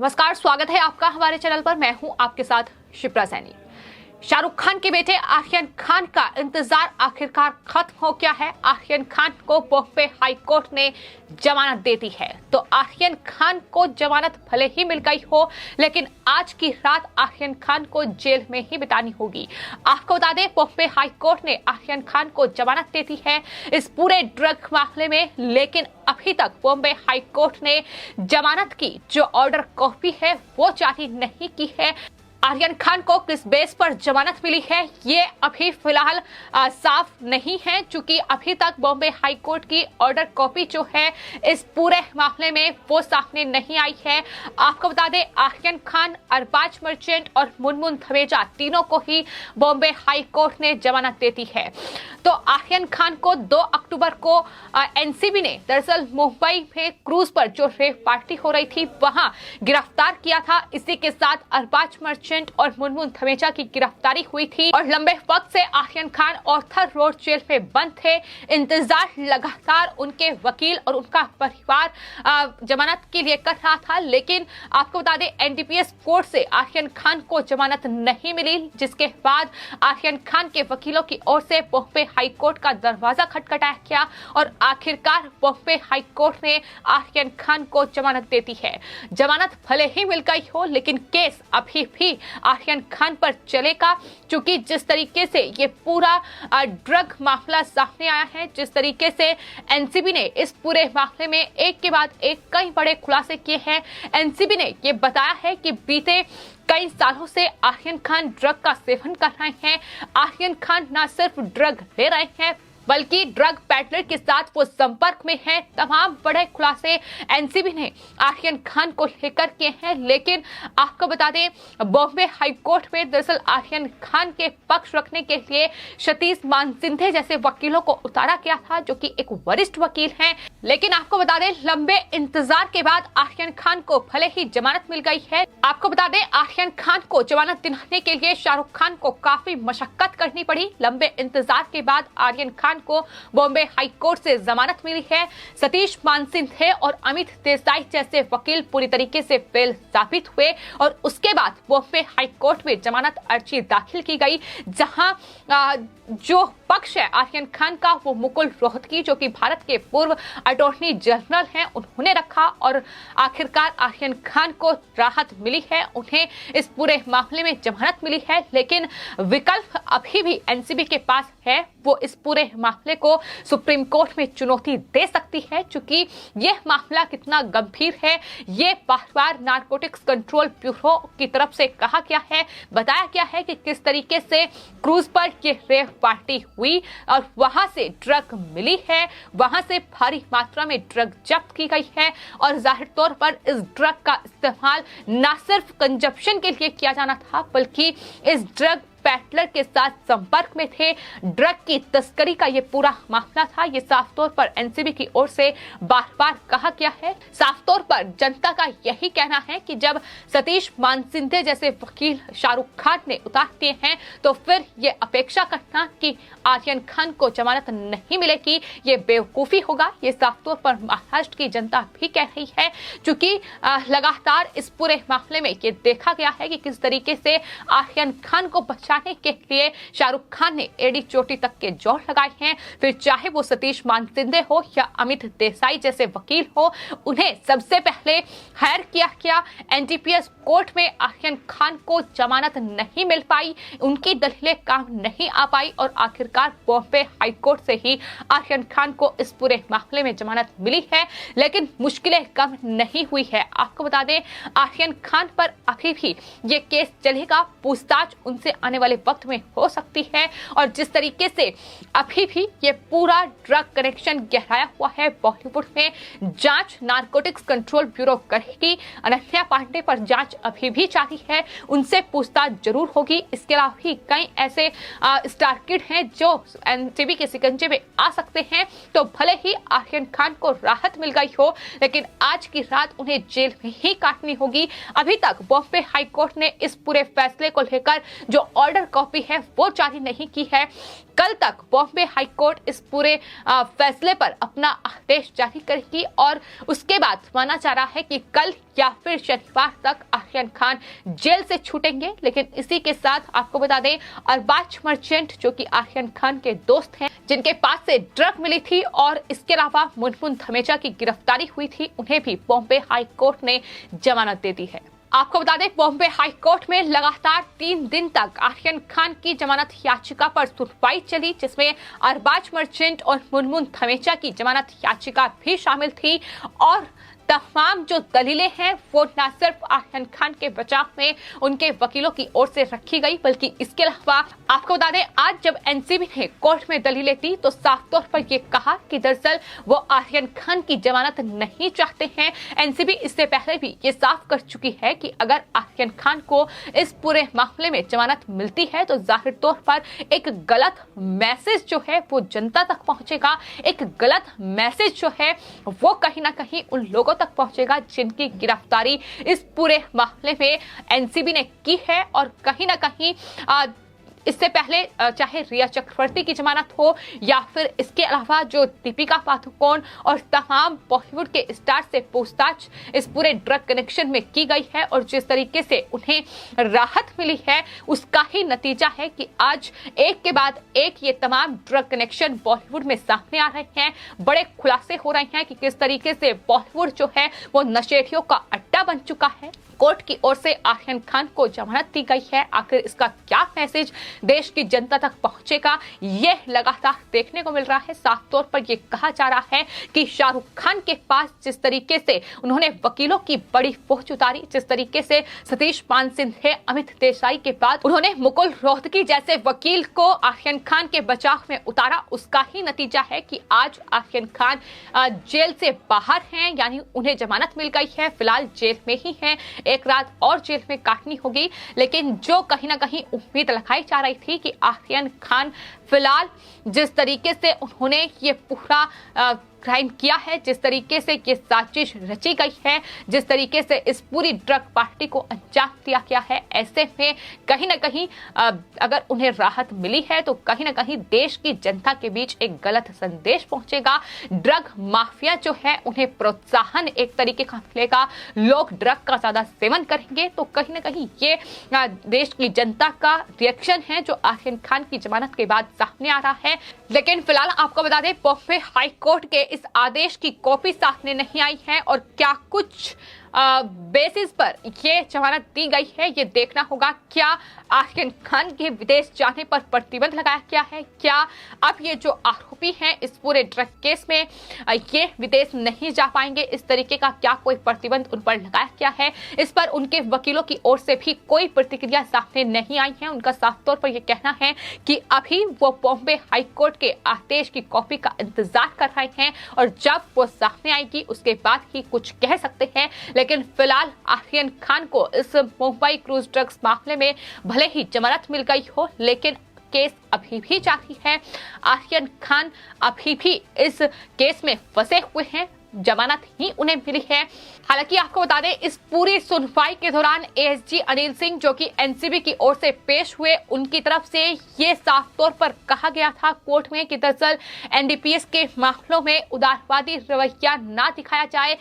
नमस्कार, स्वागत है आपका हमारे चैनल पर। मैं हूं आपके साथ शिप्रा सैनी। शाहरुख खान के बेटे आर्यन खान का इंतजार आखिरकार खत्म हो गया है। आर्यन खान को बॉम्बे हाई कोर्ट ने जमानत दे दी है। तो आर्यन खान को जमानत भले ही मिल गई हो, लेकिन आज की रात आर्यन खान को जेल में ही बितानी होगी। आपको बता दें, बॉम्बे हाई कोर्ट ने आर्यन खान को जमानत दे दी है इस पूरे ड्रग मामले में, लेकिन अभी तक बॉम्बे हाई कोर्ट ने जमानत की जो ऑर्डर कॉपी है वो जारी नहीं की है। आर्यन खान को किस बेस पर जमानत मिली है ये अभी फिलहाल साफ नहीं है, क्योंकि अभी तक बॉम्बे हाई कोर्ट की ऑर्डर कॉपी जो है इस पूरे मामले में वो सामने नहीं आई है। आपको बता दें, आर्यन खान, अरबाज मर्चेंट और मुनमुन धवेजा तीनों को ही बॉम्बे हाई कोर्ट ने जमानत दे दी है। तो आर्यन खान को 2 अक्टूबर को एनसीबी ने दरअसल मुंबई में क्रूज पर जो रेव पार्टी हो रही थी वहां गिरफ्तार किया था। इसी के साथ अरबाज मर्चेंट और मुनमुन धवेजा की गिरफ्तारी हुई थी और लंबे वक्त से Aryan Khan Arthur road jail में बंद थे। इंतजार लगातार उनके वकील और उनका परिवार जमानत के लिए कर रहा था, लेकिन आपको बता दें एनडीपीएस कोर्ट से आर्यन खान को जमानत नहीं मिली, जिसके बाद आर्यन खान के वकीलों की ओर से बॉम्बे हाई कोर्ट का दरवाजा खटखटाया गया और आखिरकार बॉम्बे हाई कोर्ट ने आर्यन खान को जमानत दे दी है। जमानत भले ही मिल गई हो, लेकिन केस अभी भी आर्यन खान पर चलेगा, क्योंकि जिस तरीके से ये पूरा ड्रग मामला सामने आया है, जिस तरीके से एनसीबी ने इस पूरे मामले में एक के बाद एक कई बड़े खुलासे किए हैं। एनसीबी ने ये बताया है कि बीते कई सालों से आर्यन खान ड्रग का सेवन कर रहे हैं। आर्यन खान न सिर्फ ड्रग ले रहे हैं, बल्कि ड्रग पैडलर के साथ वो संपर्क में है। तमाम बड़े खुलासे एनसीबी ने आर्यन खान को लेकर किए हैं, लेकिन आपको बता दें बॉम्बे हाई कोर्ट में दरअसल आर्यन खान के पक्ष रखने के लिए सतीश मानसिंघे जैसे वकीलों को उतारा गया था, जो कि एक वरिष्ठ वकील हैं। लेकिन आपको बता दें लंबे इंतजार के बाद आर्यन खान को भले ही जमानत मिल गई है। आपको बता दें आर्यन खान को जमानत दिलाने के लिए शाहरुख खान को काफी मशक्कत करनी पड़ी। लंबे इंतजार के बाद आर्यन खान को बॉम्बे हाई कोर्ट से जमानत मिली है। सतीश मानसिंघे और अमित देसाई जैसे वकील पूरी तरीके से फेल साबित हुए और उसके बाद बॉम्बे हाई कोर्ट में जमानत अर्जी दाखिल की गई, जहां जो पक्ष है आर्यन खान का वो मुकुल रोहतगी, जो कि भारत के पूर्व अटॉर्नी जनरल हैं, उन्होंने रखा और आखिरकार आर्यन खान को राहत मिली है। उन्हें इस पूरे मामले में जमानत मिली है, लेकिन विकल्प अभी भी एनसीबी के पास है। वो इस पूरे मामले को सुप्रीम कोर्ट में चुनौती दे सकती है, क्योंकि यह मामला कितना गंभीर है ये बार बार नारकोटिक्स कंट्रोल ब्यूरो की तरफ से कहा गया है, बताया गया है कि किस तरीके से क्रूज पर ये रेव पार्टी हुई और वहां से ड्रग मिली है, वहां से भारी मात्रा में ड्रग जब्त की गई है और जाहिर तौर पर इस ड्रग का इस्तेमाल न सिर्फ कंजप्शन के लिए किया जाना था, बल्कि इस ड्रग पैडलर के साथ संपर्क में थे। ड्रग की तस्करी का ये पूरा मामला था। ये साफ तौर पर एनसीबी की ओर से बार बार कहा गया है। साफ तौर पर जनता का यही कहना है कि जब सतीश मानसिंघे जैसे वकील शाहरुख खान ने उतार दिए हैं, तो फिर ये अपेक्षा करना कि आर्यन खान को जमानत नहीं मिलेगी ये बेवकूफी होगा। ये साफ तौर पर महाराष्ट्र की जनता भी कह रही है, क्योंकि लगातार इस पूरे मामले में ये देखा गया है कि किस तरीके से आर्यन खान को बचाने के लिए शाहरुख खान ने एड़ी चोटी तक के जोर लगाए हैं। फिर चाहे वो सतीश मानसिंघे हो या अमित देसाई जैसे वकील हो, उन्हें सबसे पहले हायर किया गया। एनडीपीएस कोर्ट में आर्यन खान को जमानत नहीं मिल पाई, उनकी दलीलें काम नहीं आ पाई और आखिरकार बॉम्बे हाई कोर्ट से ही आर्यन खान को इस पूरे मामले में जमानत मिली है। लेकिन मुश्किलें कम नहीं हुई है। आपको बता दें आर्यन खान पर अभी भी ये केस चलेगा, पूछताछ उनसे आने वाले वक्त में हो सकती है और जिस तरीके से अभी भी ये पूरा ड्रग कनेक्शन गहराया हुआ है बॉलीवुड में, जांच नारकोटिक्स कंट्रोल ब्यूरो करेगी। अनन्या पांडे पर जांच अभी भी जारी है, उनसे पूछताछ जरूर होगी। इसके अलावा भी कई ऐसे स्टार किड हैं जो एनसीबी के शिकंजे में आ सकते हैं। तो भले ही आर्यन खान को राहत मिल गई हो, लेकिन आज की रात उन्हें जेल में ही काटनी होगी। अभी तक बॉम्बे हाई कोर्ट ने इस पूरे फैसले को लेकर जो ऑर्डर ऑर्डर कॉपी है वो जारी नहीं की है। कल तक बॉम्बे हाई कोर्ट इस पूरे फैसले पर अपना आदेश जारी करेगी और उसके बाद माना जा रहा है कि कल या फिर शनिवार तक आर्यन खान जेल से छूटेंगे। लेकिन इसी के साथ आपको बता दें, अरबाज मर्चेंट जो कि आर्यन खान के दोस्त हैं, जिनके पास से ड्रग मिली थी और इसके अलावा मुनमुन धमेजा की गिरफ्तारी हुई थी, उन्हें भी बॉम्बे हाई कोर्ट ने जमानत दे दी है। आपको बता दें, बॉम्बे हाई कोर्ट में लगातार 3 दिन तक आर्यन खान की जमानत याचिका पर सुनवाई चली, जिसमें अरबाज मर्चेंट और मुनमुन धमेजा की जमानत याचिका भी शामिल थी। और तमाम जो दलीलें हैं वो न सिर्फ आर्यन खान के बचाव में उनके वकीलों की ओर से रखी गई, बल्कि इसके अलावा आपको बता दें, आज जब एनसीबी ने कोर्ट में दलीलें दी तो साफ तौर पर यह कहा कि दरअसल वो आर्यन खान की जमानत नहीं चाहते हैं। एनसीबी इससे पहले भी ये साफ कर चुकी है कि अगर आर्यन खान को इस पूरे मामले में जमानत मिलती है तो जाहिर तौर पर एक गलत मैसेज जो है वो जनता तक पहुंचेगा। एक गलत मैसेज जो है वो कहीं ना कहीं उन लोगों तक पहुंचेगा जिनकी गिरफ्तारी इस पूरे मामले में एनसीबी ने की है। और कहीं ना कहीं इससे पहले चाहे रिया चक्रवर्ती की जमानत हो या फिर इसके अलावा जो दीपिका पादुकोण और तमाम बॉलीवुड के स्टार से पूछताछ इस पूरे ड्रग कनेक्शन में की गई है और जिस तरीके से उन्हें राहत मिली है, उसका ही नतीजा है कि आज एक के बाद एक ये तमाम ड्रग कनेक्शन बॉलीवुड में सामने आ रहे हैं। बड़े खुलासे हो रहे हैं कि किस तरीके से बॉलीवुड जो है वो नशेड़ियों का अड्डा बन चुका है। कोर्ट की ओर से आर्यन खान को जमानत दी गई है। आखिर इसका क्या मैसेज देश की जनता तक पहुंचेगा, ये लगातार देखने को मिल रहा है। साफ तौर पर यह कहा जा रहा है कि शाहरुख खान के पास जिस तरीके से उन्होंने वकीलों की बड़ी फौज उतारी, जिस तरीके से सतीश पान सिंह, अमित देसाई के बाद उन्होंने मुकुल रोहतगी जैसे वकील को आर्यन खान के बचाव में उतारा, उसका ही नतीजा है कि आज आर्यन खान जेल से बाहर हैं, यानी उन्हें जमानत मिल गई है। फिलहाल जेल में ही हैं, एक रात और जेल में काटनी होगी। लेकिन जो कहीं ना कहीं उम्मीद लगाई जा रही थी कि आर्यन खान फिलहाल जिस तरीके से उन्होंने ये पूरा क्राइम किया है, जिस तरीके से ये साजिश रची गई है, जिस तरीके से इस पूरी ड्रग पार्टी को अंजाम दिया गया है, ऐसे में कहीं ना कहीं अगर उन्हें राहत मिली है तो कहीं ना कहीं देश की जनता के बीच एक गलत संदेश पहुंचेगा। ड्रग माफिया जो है उन्हें प्रोत्साहन एक तरीके का मिलेगा, लोग ड्रग का ज्यादा सेवन करेंगे। तो कहीं ना कहीं ये देश की जनता का रिएक्शन है जो आर्यन खान की जमानत के बाद सामने आ रहा है। लेकिन फिलहाल आपको बता दें, बॉम्बे हाई कोर्ट के इस आदेश की कॉपी सामने नहीं आई है और क्या कुछ बेसिस पर ये जमानत दी गई है, ये देखना होगा। क्या आर्यन खान के विदेश जाने पर प्रतिबंध लगाया गया है? क्या अब ये जो आरोपी हैं इस पूरे ड्रग केस में ये विदेश नहीं जा पाएंगे? इस तरीके का क्या कोई प्रतिबंध उन पर लगाया गया है? इस पर उनके वकीलों की ओर से भी कोई प्रतिक्रिया सामने नहीं आई है। उनका साफ तौर पर यह कहना है कि अभी वो बॉम्बे हाई कोर्ट के आदेश की कॉपी का इंतजार कर रहे हैं और जब वो सामने आएगी उसके बाद ही कुछ कह सकते हैं। लेकिन फिलहाल आर्यन खान को इस मुंबई क्रूज ड्रग्स मामले में भले ही जमानत मिल गई हो, लेकिन केस अभी भी जारी है। आर्यन खान अभी भी इस केस में फंसे हुए हैं, जमानत ही उन्हें मिली है। हालांकि आपको बता दें, इस पूरी सुनवाई के दौरान एएसजी अनिल सिंह जो कि एनसीबी की ओर से पेश हुए, उनकी तरफ से ये साफ तौर पर कहा गया था कोर्ट में कि दरअसल एनडीपीएस के मामलों में उदारवादी रवैया ना दिखाया जाए।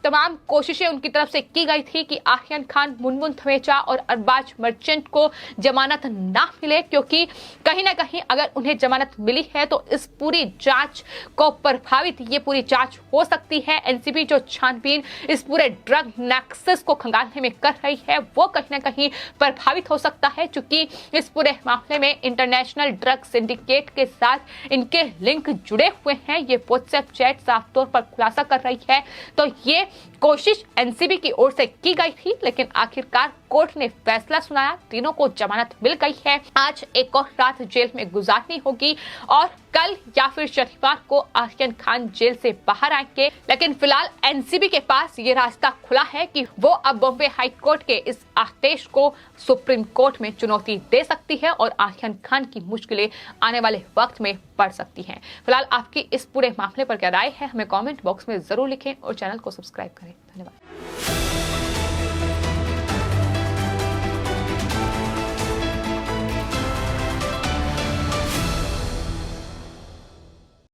तमाम कोशिशें उनकी तरफ से की गई थी कि आर्यन खान, मुनमुन धमेजा और अरबाज मर्चेंट को जमानत ना मिले, क्योंकि कहीं ना कहीं अगर उन्हें जमानत मिली है तो इस पूरी जांच को प्रभावित ये पूरी जांच हो सकती है। एनसीबी जो छानबीन इस पूरे ड्रग नेक्सस को खंगालने में कर रही है वो कहीं ना कहीं प्रभावित हो सकता है, क्योंकि इस पूरे मामले में इंटरनेशनल ड्रग सिंडिकेट के साथ इनके लिंक जुड़े हुए हैं। ये व्हाट्सएप चैट साफ तौर पर खुलासा कर रही है। तो ये कोशिश एनसीबी की ओर से की गई थी, लेकिन आखिरकार कोर्ट ने फैसला सुनाया, तीनों को जमानत मिल गई है। आज एक और रात जेल में गुजारनी होगी और कल या फिर शनिवार को आर्यन खान जेल से बाहर आएंगे। लेकिन फिलहाल एनसीबी के पास ये रास्ता खुला है कि वो अब बॉम्बे हाई कोर्ट के इस आदेश को सुप्रीम कोर्ट में चुनौती दे सकती है और आर्यन खान की मुश्किलें आने वाले वक्त में बढ़ सकती हैं। फिलहाल आपकी इस पूरे मामले पर क्या राय है, हमें कमेंट बॉक्स में जरूर लिखें और चैनल को सब्सक्राइब करें। धन्यवाद।